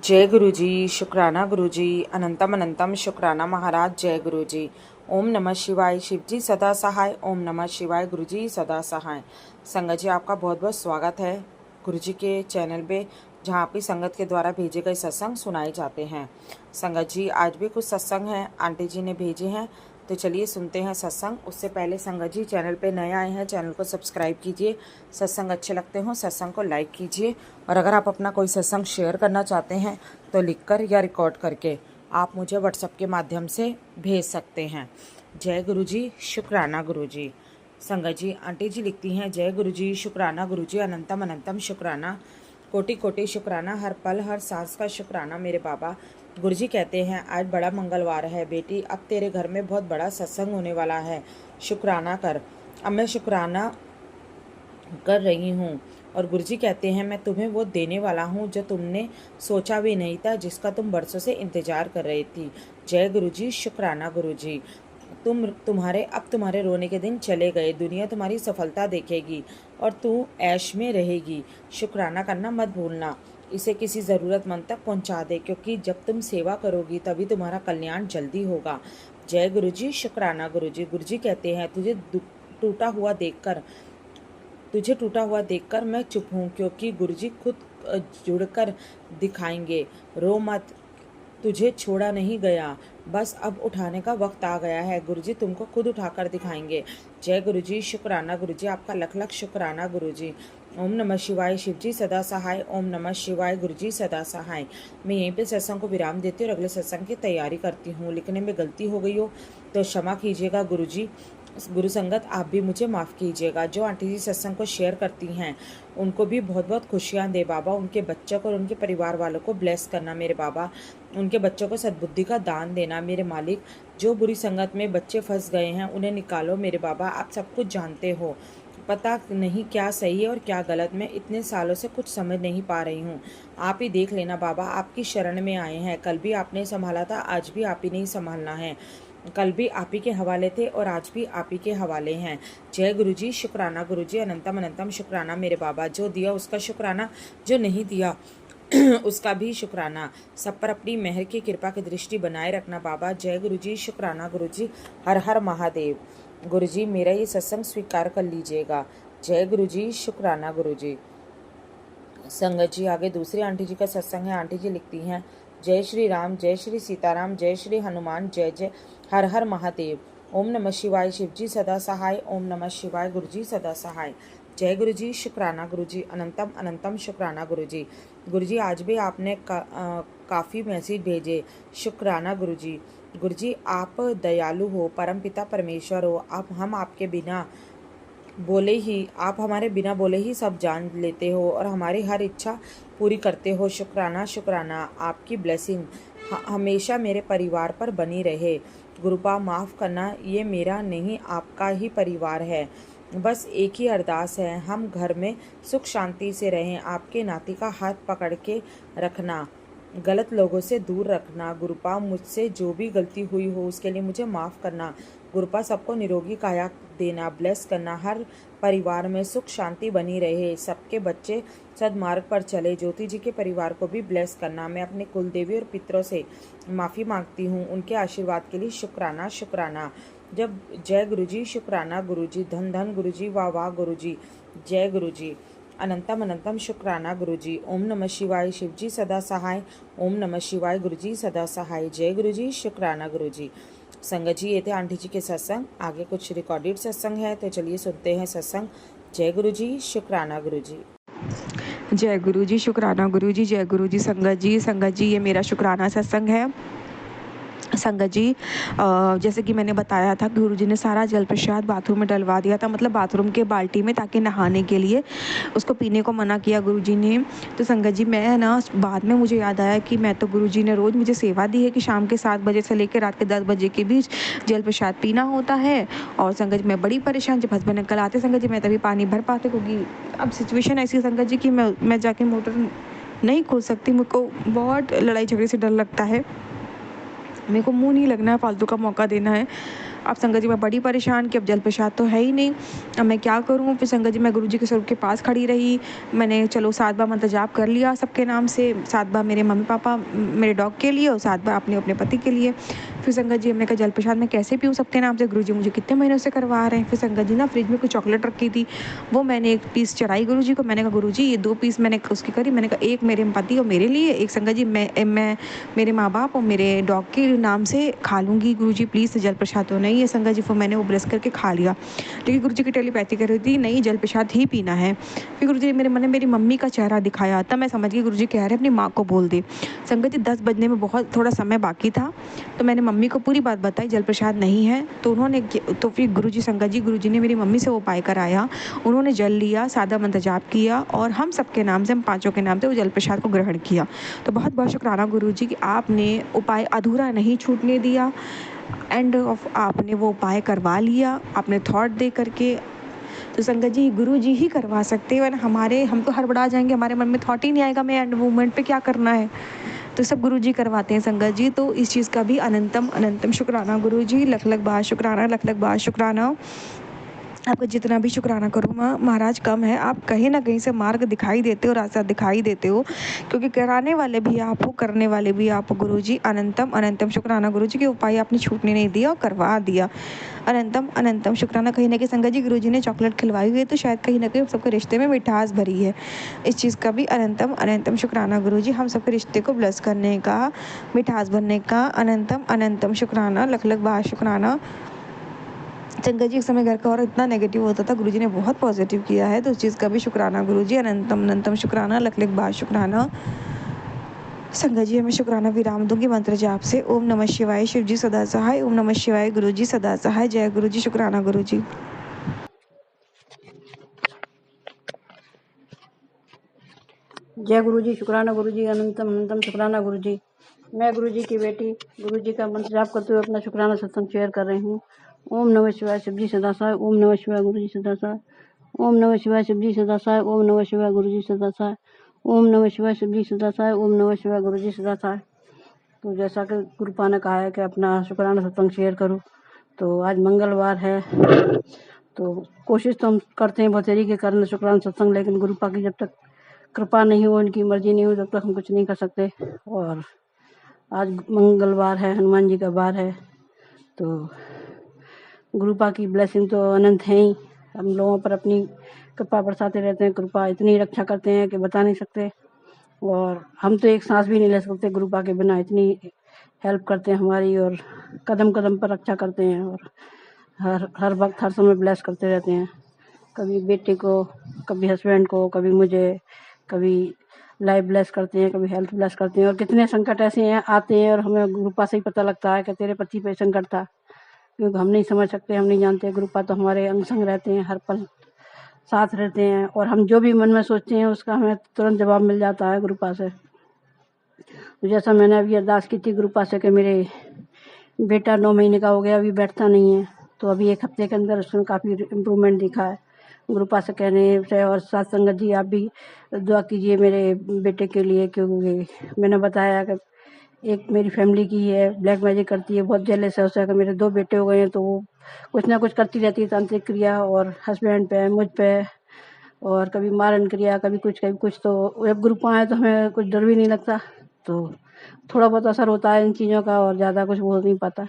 जय गुरु जी, शुक्राना गुरु जी, अनंतम अनंतम शुक्राना महाराज। जय गुरु जी। ओम नमः शिवाय। शिव जी सदा सहाय। ओम नमः शिवाय। गुरु जी सदा सहाय। संगत जी, आपका बहुत बहुत स्वागत है गुरु जी के चैनल पे, जहाँ आपकी संगत के द्वारा भेजे गए सत्संग सुनाए जाते हैं। संगत जी, आज भी कुछ सत्संग हैं आंटी जी ने भेजे हैं, तो चलिए सुनते हैं सत्संग। उससे पहले संगत जी, चैनल पे नए आए हैं, चैनल को सब्सक्राइब कीजिए। सत्संग अच्छे लगते हो सत्संग को लाइक कीजिए, और अगर आप अपना कोई सत्संग शेयर करना चाहते हैं तो लिखकर या रिकॉर्ड करके आप मुझे व्हाट्सएप के माध्यम से भेज सकते हैं। जय गुरु जी, शुक्राना गुरु जी। संगत जी, आंटी जी लिखती हैं, जय गुरु जी, शुक्राना गुरु जी, अनंतम अनंतम शुक्राना, कोटि कोटि शुक्राना, हर पल हर सांस का शुक्राना मेरे बाबा। गुरुजी कहते हैं, आज बड़ा मंगलवार है बेटी, अब तेरे घर में बहुत बड़ा सत्संग होने वाला है, शुक्राना कर। अब मैं शुक्राना कर रही हूँ। और गुरुजी कहते हैं, मैं तुम्हें वो देने वाला हूँ जो तुमने सोचा भी नहीं था, जिसका तुम बरसों से इंतजार कर रही थी। जय गुरुजी, शुक्राना गुरुजी। तुम्हारे रोने के दिन चले गए, दुनिया तुम्हारी सफलता देखेगी और तू ऐश में रहेगी। शुक्राना करना मत भूलना, इसे किसी ज़रूरतमंद तक पहुंचा दे, क्योंकि जब तुम सेवा करोगी तभी तुम्हारा कल्याण जल्दी होगा। जय गुरुजी, शुक्राना गुरुजी। गुरुजी कहते हैं, तुझे टूटा हुआ देखकर मैं चुप हूँ, क्योंकि गुरुजी खुद जुड़कर दिखाएंगे। रो मत, तुझे छोड़ा नहीं गया, बस अब उठाने का वक्त आ गया है। गुरुजी तुमको खुद उठाकर दिखाएंगे। जय गुरुजी, शुक्राना गुरुजी, आपका लख लख शुक्राना गुरुजी। ओम नमः शिवाय। शिव जी सदा सहाय। ओम नमः शिवाय। गुरुजी सदा सहाय। मैं यहीं पे सत्संग को विराम देती हूँ और अगले सत्संग की तैयारी करती हूँ। लिखने में गलती हो गई हो तो क्षमा कीजिएगा गुरुजी। गुरु संगत, आप भी मुझे माफ़ कीजिएगा। जो आंटी जी सत्संग को शेयर करती हैं उनको भी बहुत बहुत खुशियाँ दे बाबा। उनके बच्चों को और उनके परिवार वालों को ब्लेस करना मेरे बाबा। उनके बच्चों को सद्बुद्धि का दान देना मेरे मालिक। जो बुरी संगत में बच्चे फंस गए हैं उन्हें निकालो मेरे बाबा। आप सब कुछ जानते हो, पता नहीं क्या सही है और क्या गलत। मैं इतने सालों से कुछ समझ नहीं पा रही हूँ, आप ही देख लेना बाबा। आपकी शरण में आए हैं, कल भी आपने संभाला था, आज भी आप ही नहीं संभालना है। कल भी आप ही के हवाले थे और आज भी आप ही के हवाले हैं। जय गुरुजी, शुक्राना गुरुजी, अनंतम अनंतम शुक्राना मेरे बाबा। जो दिया उसका शुक्राना, जो नहीं दिया उसका भी शुक्राना। सब पर अपनी मेहर की कृपा की दृष्टि बनाए रखना बाबा। जय गुरुजी, शुक्राना गुरुजी, हर हर महादेव। गुरुजी मेरा ये सत्संग स्वीकार कर लीजिएगा। जय गुरुजी, शुक्राना गुरुजी। संगत जी, आगे दूसरी आंटी जी का सत्संग है। आंटी जी लिखती हैं, जय श्री राम, जय श्री सीताराम, जय श्री हनुमान, जय जय हर हर महादेव। ओम नमः शिवाय। शिव जी सदा सहाय। ओम नमः शिवाय। गुरु जी सदा सहाय। जय गुरु जी, शुक्राना गुरु जी, अनंतम अनंतम शुक्राना गुरु जी। गुरु जी, आज भी आपने काफ़ी मैसेज भेजे, शुक्राना गुरु जी। गुरु जी, आप दयालु हो, परमपिता परमेश्वर हो। हम आपके बिना बोले ही, आप हमारे बिना बोले ही सब जान लेते हो और हमारी हर इच्छा पूरी करते हो। शुक्राना शुक्राना। आपकी ब्लेसिंग हमेशा मेरे परिवार पर बनी रहे। गुरुपा माफ़ करना, ये मेरा नहीं आपका ही परिवार है। बस एक ही अरदास है, हम घर में सुख शांति से रहें। आपके नाती का हाथ पकड़ के रखना, गलत लोगों से दूर रखना। गुरुपा, मुझसे जो भी गलती हुई हो उसके लिए मुझे माफ़ करना। गुरुपा, सबको निरोगी काया देना, ब्लेस करना। हर परिवार में सुख शांति बनी रहे, सबके बच्चे सदमार्ग पर चले। ज्योति जी के परिवार को भी ब्लेस करना। मैं अपने कुल देवी और पितरों से माफ़ी मांगती हूँ, उनके आशीर्वाद के लिए शुक्राना शुक्राना। जब जय गुरुजी, शुक्राना गुरुजी, धन धन गुरुजी, वाह वाह गुरुजी। जय गुरुजी, अनंतम अनंतम शुक्राना गुरुजी। ओम नमः शिवाय। शिव जी सदा सहाय। ओम नमः शिवाय। गुरुजी सदा सहाय। जय गुरुजी, शुक्राना गुरुजी। संगत जी, ये थे आंटी जी के सत्संग। आगे कुछ रिकॉर्डेड सत्संग है, तो चलिए सुनते हैं सत्संग। जय गुरुजी, शुक्राना गुरुजी। जय गुरु जी, शुक्राना गुरु जी। जय गुरु जी। संगत जी, ये मेरा शुक्राना सत्संग है। संगत जी, जैसे कि मैंने बताया था, गुरु जी ने सारा जल प्रसाद बाथरूम में डलवा दिया था, मतलब बाथरूम के बाल्टी में, ताकि नहाने के लिए उसको पीने को मना किया गुरु जी ने। तो संगत जी, मैं ना बाद में मुझे याद आया कि मैं तो गुरु जी ने रोज़ मुझे सेवा दी है कि शाम के 7 बजे से लेकर रात के 10 बजे के बीच जल प्रसाद पीना होता है। और संगत जी, मैं बड़ी परेशान, जब हस्बैंड अंकल आते संगत जी, मैं तभी पानी भर पाते, क्योंकि अब सिचुएशन ऐसी है संगत जी कि मैं जाके मोटर नहीं खोल सकती। मुझको बहुत लड़ाई झगड़े से डर लगता है, मेरे को मुंह नहीं लगना है, फालतू का मौका देना है। अब संगत जी मैं बड़ी परेशान कि अब जल प्रसाद तो है ही नहीं, अब मैं क्या करूँ। फिर संगत जी मैं गुरुजी के स्वरूप के पास खड़ी रही। मैंने चलो 7 बार मंत्र जाप कर लिया सबके नाम से, 7 बार मेरे मम्मी पापा मेरे डॉग के लिए और 7 बार अपने अपने पति के लिए। फिर संगत जी हमने कहा जल प्रसाद मैं कैसे पीऊँ सबके नाम से, गुरुजी मुझे कितने महीनों से करवा रहे हैं। फिर संगत जी ना फ्रिज में कुछ चॉकलेट रखी थी, वो मैंने 1 पीस चढ़ाई गुरुजी को। मैंने कहा गुरुजी ये 2 पीस मैंने उसकी करी, मैंने कहा एक मेरे पति और मेरे लिए, एक संगत जी मैं मेरे माँ बाप और मेरे डॉग के नाम से खा लूँगी गुरुजी, प्लीज़ जल प्रसाद तो नहीं है संगत जी। फिर मैंने वो ब्रश करके खा लिया, लेकिन गुरुजी की टेलीपैथी कर रही थी नहीं जल प्रसाद ही पीना है। फिर गुरुजी ने मेरे मन में मेरी मम्मी का चेहरा दिखाया, तब मैं समझ गई गुरुजी कह रहे हैं अपनी माँ को बोल दे। संगत जी 10 बजने में बहुत थोड़ा समय बाकी था, तो मैंने मम्मी को पूरी बात बताई जल प्रसाद नहीं है। तो फिर गुरुजी संगत जी गुरुजी ने मेरी मम्मी से वो उपाय कराया, उन्होंने जल लिया, सादा मंत्र जाप किया और हम सबके नाम से, हम पाँचों के नाम से वो जल प्रसाद को ग्रहण किया। तो बहुत बहुत शुक्राना गुरुजी कि आपने उपाय अधूरा नहीं छूटने दिया, एंड ऑफ आपने वो उपाय करवा लिया, आपने थॉट दे करके। तो संगत जी गुरु जी ही करवा सकते हैं, वरना हम तो हड़बड़ा जाएंगे, हमारे मन में थॉट ही नहीं आएगा मैं एंड मूवमेंट पे क्या करना है। तो सब गुरु जी करवाते हैं संगत जी। तो इस चीज़ का भी अनंतम अनंतम शुक्राना गुरु जी, लख लख बार शुक्राना, लख लख बार शुक्राना। आपका जितना भी शुक्राना करूँ महाराज कम है। आप कहीं ना कहीं से मार्ग दिखाई देते हो, रास्ता दिखाई देते हो, क्योंकि कराने वाले भी आप हो, करने वाले भी आप हो गुरुजी। अनंतम अनंतम शुक्राना गुरुजी के उपाय आपने छूटने नहीं दिया और करवा दिया। अनंतम अनंतम शुक्राना। कहीं ना कहीं संगत जी गुरुजी ने चॉकलेट खिलवाई हुई है, तो शायद कहीं ना कहीं सबके रिश्ते में मिठास भरी है। इस चीज़ का भी अनंतम अनंतम शुक्राना गुरुजी, हम सबके रिश्ते को ब्लेस करने का, मिठास भरने का अनंतम अनंतम शुक्राना, लख लख बार शुक्राना। संगत जी एक समय घर का और इतना नेगेटिव होता था, गुरुजी ने बहुत पॉजिटिव किया है, तो उस चीज़ का भी शुक्राना गुरुजी। अनंतम अनंतम शुक्राना, लख लख बार शुक्राना। संगत जी मैं शुक्राना विराम दूंगी मंत्र जाप से। ओम नमः शिवाय, शिव जी सदा सहाय। ओम नमः शिवाय, गुरुजी सदा सहाय। जय गुरुजी, शुक्राना गुरुजी। जय गुरुजी, शुक्राना गुरुजी, अनंतम अनंतम शुक्राना गुरुजी। मैं गुरुजी की बेटी गुरुजी का मंत्र जाप करते हुए अपना शुक्राना सत्संग शेयर कर रही हूँ। ओम नमः शिवाय, शिव जी सदा सहाय। ओम नमः शिवाय, गुरुजी सदा सहाय। ओम नमः शिवाय, शिव जी सदा सहाय। ओम नमः शिवाय, गुरुजी सदा सहाय। ओम नमः शिवाय, शिव जी सदा सहाय। ओम नमः शिवाय, गुरुजी सदा सहाय। तो जैसा कि गुरुपा ने कहा है कि अपना शुक्राना सत्संग शेयर करूँ, तो आज मंगलवार है, तो कोशिश तो हम करते हैं बतेरी के करने शुक्राना सत्संग, लेकिन गुरुपा की जब तक कृपा नहीं हो, उनकी मर्जी नहीं हो, तब तक हम कुछ नहीं कर सकते। और आज मंगलवार है, हनुमान जी का वार है, तो गुरुपा की ब्लेसिंग तो अनंत है ही, हम लोगों पर अपनी कृपा बरसाते रहते हैं। कृपा इतनी रक्षा करते हैं कि बता नहीं सकते, और हम तो एक सांस भी नहीं ले सकते गुरुपा के बिना, इतनी हेल्प करते हैं हमारी, और कदम कदम पर रक्षा करते हैं, और हर वक्त हर समय ब्लेस करते रहते हैं। कभी बेटे को, कभी हस्बैंड को, कभी मुझे, कभी लाइफ ब्लेस करते हैं, कभी हेल्थ ब्लेस करते हैं। और कितने संकट ऐसे हैं आते हैं और हमें गुरुपा से ही पता लगता है कि तेरे पति पे संकट था, क्योंकि हम नहीं समझ सकते, हम नहीं जानते। गुरुपा तो हमारे अंग संग रहते हैं, हर पल साथ रहते हैं, और हम जो भी मन में सोचते हैं उसका हमें तुरंत जवाब मिल जाता है गुरुपा से। तो जैसा मैंने अभी अरदास की थी गुरुपा से कि मेरे बेटा 9 महीने का हो गया, अभी बैठता नहीं है, तो अभी 1 हफ्ते के अंदर उसमें काफ़ी इम्प्रूवमेंट दिखा है गुरुपा से कहने से। और साथ संगत जी आप भी दुआ कीजिए मेरे बेटे के लिए, क्योंकि मैंने बताया कि एक मेरी फैमिली की है, ब्लैक मैजिक करती है, बहुत जेलस है उससे कि मेरे 2 बेटे हो गए हैं, तो वो कुछ ना कुछ करती रहती है तांत्रिक क्रिया, और हस्बैंड पे, मुझ पे, और कभी मारन क्रिया, कभी कुछ। तो जब गुरुपा है तो हमें कुछ डर भी नहीं लगता, तो थोड़ा बहुत असर होता है इन चीज़ों का, और ज़्यादा कुछ बोल नहीं पाता।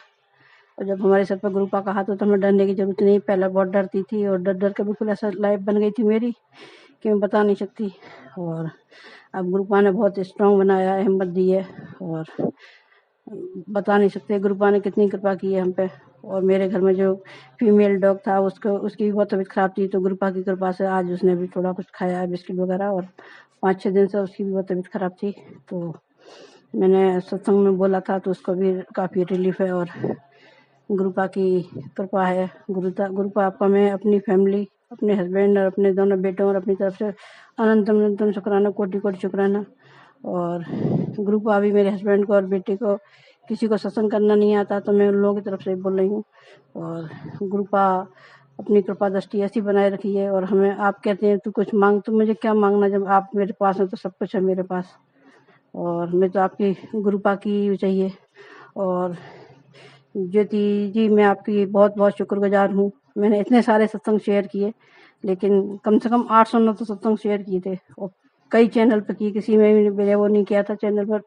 और जब हमारे सर पर गुरुपा का हाथ हो तो हमें डरने की जरूरत नहीं। पहले बहुत डरती थी, और डर डर के बिल्कुल ऐसा लाइफ बन गई थी मेरी कि मैं बता नहीं सकती। और अब गुरुपा ने बहुत स्ट्रांग बनाया है, हिम्मत दी है, और बता नहीं सकते गुरुपा ने कितनी कृपा की है हम पे। और मेरे घर में जो फीमेल डॉग था उसकी भी बहुत तबीयत खराब थी, तो गुरुपा की कृपा से आज उसने भी थोड़ा कुछ खाया है, बिस्किट वगैरह, और 5-6 दिन से उसकी भी बहुत तबीयत खराब थी। तो मैंने सत्संग में बोला था, तो उसको भी काफ़ी रिलीफ है, और गुरुपा की कृपा है। गुरुपा आपका मैं अपनी फैमिली, अपने हस्बैंड और अपने दोनों बेटों और अपनी तरफ से अनंतम अनंतम शुक्राना, कोटि कोटि शुक्राना। और गुरुपा भी मेरे हस्बैंड को और बेटे को, किसी को सत्संग करना नहीं आता, तो मैं उन लोगों की तरफ से बोल रही हूँ। और गुरुपा अपनी कृपा दृष्टि ऐसी बनाए रखी है। और हमें आप कहते हैं तू कुछ मांग, तो मुझे क्या मांगना, जब आप मेरे पास हैं तो सब कुछ है मेरे पास, और मैं तो आपकी गुरुपा की चाहिए। और ज्योति जी, मैं आपकी बहुत बहुत शुक्रगुजार हूँ। मैंने इतने सारे सत्संग शेयर किए, लेकिन कम से कम 800-900 तो सत्संग शेयर किए थे और कई चैनल पे किए, किसी में भी मैंने वो नहीं किया था, चैनल पर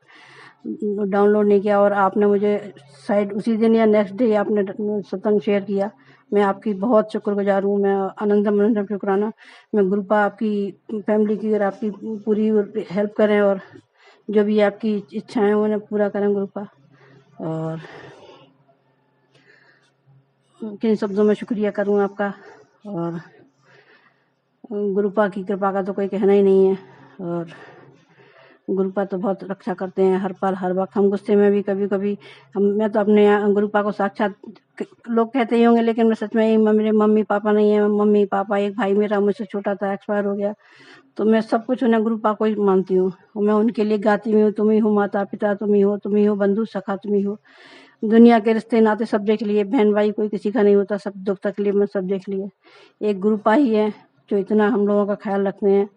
डाउनलोड नहीं किया, और आपने मुझे शायद उसी दिन या नेक्स्ट डे आपने सत्संग शेयर किया। मैं आपकी बहुत शुक्रगुजार हूँ। मैं अनंतम शुक्राना। मैं गुरुपा आपकी फैमिली की और आपकी पूरी हेल्प करें, और जो भी आपकी इच्छाएं उन्हें पूरा करें गुरुपा। और किन शब्दों में शुक्रिया करूं आपका, और गुरुपा की कृपा का तो कोई कहना ही नहीं है। और गुरुपा तो बहुत रक्षा करते हैं हर पल हर वक्त। हम गुस्से में भी कभी कभी मैं तो अपने गुरुपा को साक्षात, लोग कहते ही होंगे लेकिन मैं सच में ही, मेरे मम्मी पापा नहीं है, मम्मी पापा, एक भाई मेरा मुझसे छोटा था, एक्सपायर हो गया, तो मैं सब कुछ उन्हें गुरुपा को ही मानती हूँ। मैं उनके लिए गाती भी हूँ, तुम ही हो माता पिता, तुम ही हो बंधु सखा, तुम ही हो। दुनिया के रिश्ते नाते सब देख लिए, बहन भाई कोई किसी का नहीं होता, सब दुख तकलीफ में सब देख लिए। एक गुरुपा ही है जो इतना हम लोगों का ख्याल रखते हैं।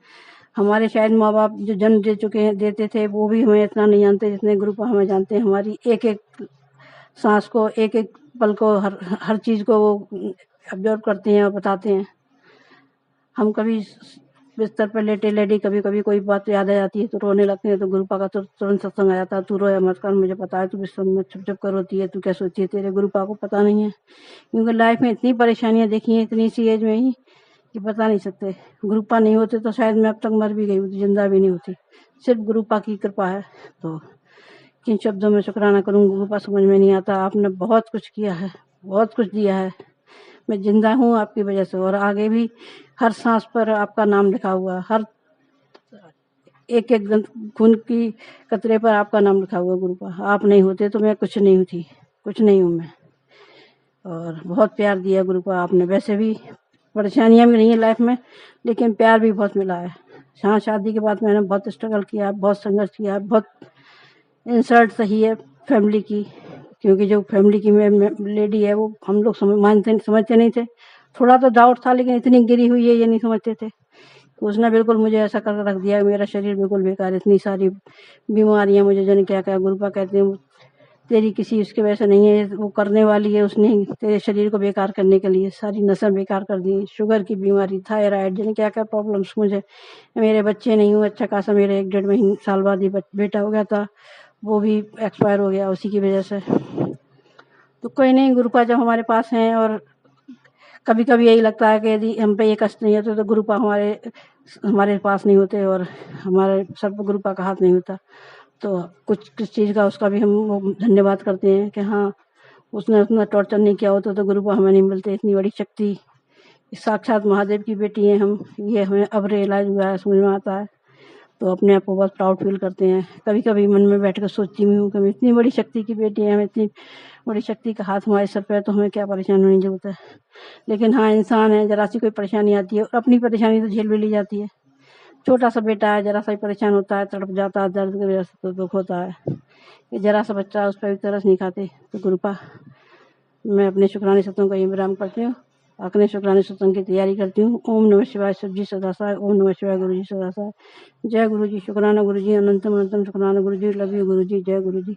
हमारे शायद माँ बाप जो जन्म दे चुके हैं, देते थे, वो भी हमें इतना नहीं जानते जितने गुरुपा हमें जानते हैं। हमारी एक एक सांस को, एक एक पल को, हर चीज को वो ऑब्जर्व करते हैं और बताते हैं। हम कभी बिस्तर पर लेटे लेटे कभी कभी कोई बात याद आ जाती है तो रोने लगते हैं, तो गुरुपा का तुरंत सत्संग आ जाता है, तू रोया मत कर, मुझे पता है तू बिस्तर में चुप चुप कर रोती है, तू क्या सोचती है, तेरे गुरुपा को पता नहीं है। क्योंकि लाइफ में इतनी परेशानियां देखी हैं इतनी सी एज में ही कि बता नहीं सकते। गुरुपा नहीं होते तो शायद मैं अब तक मर भी गई होती, जिंदा भी नहीं होती। सिर्फ गुरुपा की कृपा है। तो किन शब्दों में शुक्राना करूँ, गुरुपा समझ में नहीं आता। आपने बहुत कुछ किया है, बहुत कुछ दिया है। मैं जिंदा हूँ आपकी वजह से, और आगे भी हर सांस पर आपका नाम लिखा हुआ है, हर एक एक खून की कतरे पर आपका नाम लिखा हुआ है गुरुपा। आप नहीं होते तो मैं कुछ नहीं होती, कुछ नहीं हूँ मैं। और बहुत प्यार दिया गुरुपा आपने। वैसे भी परेशानियां भी नहीं है लाइफ में, लेकिन प्यार भी बहुत मिला है। हाँ, शादी के बाद मैंने बहुत स्ट्रगल किया, बहुत संघर्ष किया, बहुत इंसल्ट सही है फैमिली की, क्योंकि जो फैमिली की लेडी है वो हम लोग समझते नहीं थे। थोड़ा तो डाउट था, लेकिन इतनी गिरी हुई है ये नहीं समझते थे। तो उसने बिल्कुल मुझे ऐसा कर रख दिया, मेरा शरीर बिल्कुल बेकार, इतनी सारी बीमारियां मुझे जन क्या क्या। गुरुपा कहते हैं तेरी किसी उसकी वजह से नहीं है, वो करने वाली है, उसने तेरे शरीर को बेकार करने के लिए सारी नसें बेकार कर दी। शुगर की बीमारी, थायराइड, जन क्या क्या प्रॉब्लम्स मुझे। मेरे बच्चे नहीं हुए अच्छा खासा, मेरे 1-1.5 महीने साल बाद ही बेटा हो गया था, वो भी एक्सपायर हो गया उसी की वजह से। तो कोई नहीं, गुरुपा जब हमारे पास हैं, और कभी कभी यही लगता है कि यदि हम पे ये कष्ट नहीं होते तो गुरुपा हमारे पास नहीं होते, और हमारे सर पर गुरुपा का हाथ नहीं होता। तो कुछ चीज़ का उसका भी हम धन्यवाद करते हैं कि हाँ, उसने उतना टॉर्चर नहीं किया होता तो गुरुपा हमें नहीं मिलते। इतनी बड़ी शक्ति, साक्षात महादेव की बेटी हैं हम, ये हमें अब रियलाइज हुआ है, समझ में आता है। तो अपने आप को बहुत प्राउड फील करते हैं। कभी कभी मन में बैठ कर सोचती भी हूँ कि हम इतनी बड़ी शक्ति की बेटी हैं, हम इतनी बड़ी शक्ति का हाथ हमारे सर पे है, तो हमें क्या परेशान होने की जरूरत है। लेकिन हाँ, इंसान है, जरा सी कोई परेशानी आती है और अपनी परेशानी तो झेल भी ली जाती है। छोटा सा बेटा है, जरा सा ही परेशान होता है, तड़प जाता है, दर्द की वजह से तो दुख होता है। ये जरा सा बच्चा, उस पर भी तरस नहीं खाते। तो गुरुपा, मैं अपने शुक्राने सत्संग को यही विराम करती हूँ, अपने शुक्राने सत्संग की तैयारी करती हूँ। ओम नमः शिवाय, शिव जी सदा सहाय। ओम नमः शिवाय, गुरु जी सदा सहाय। जय गुरु जी, शुक्राना गुरु जी, अनंतम अनंतम शुक्राना गुरु जी, लव यू गुरु जी, जय गुरु जी।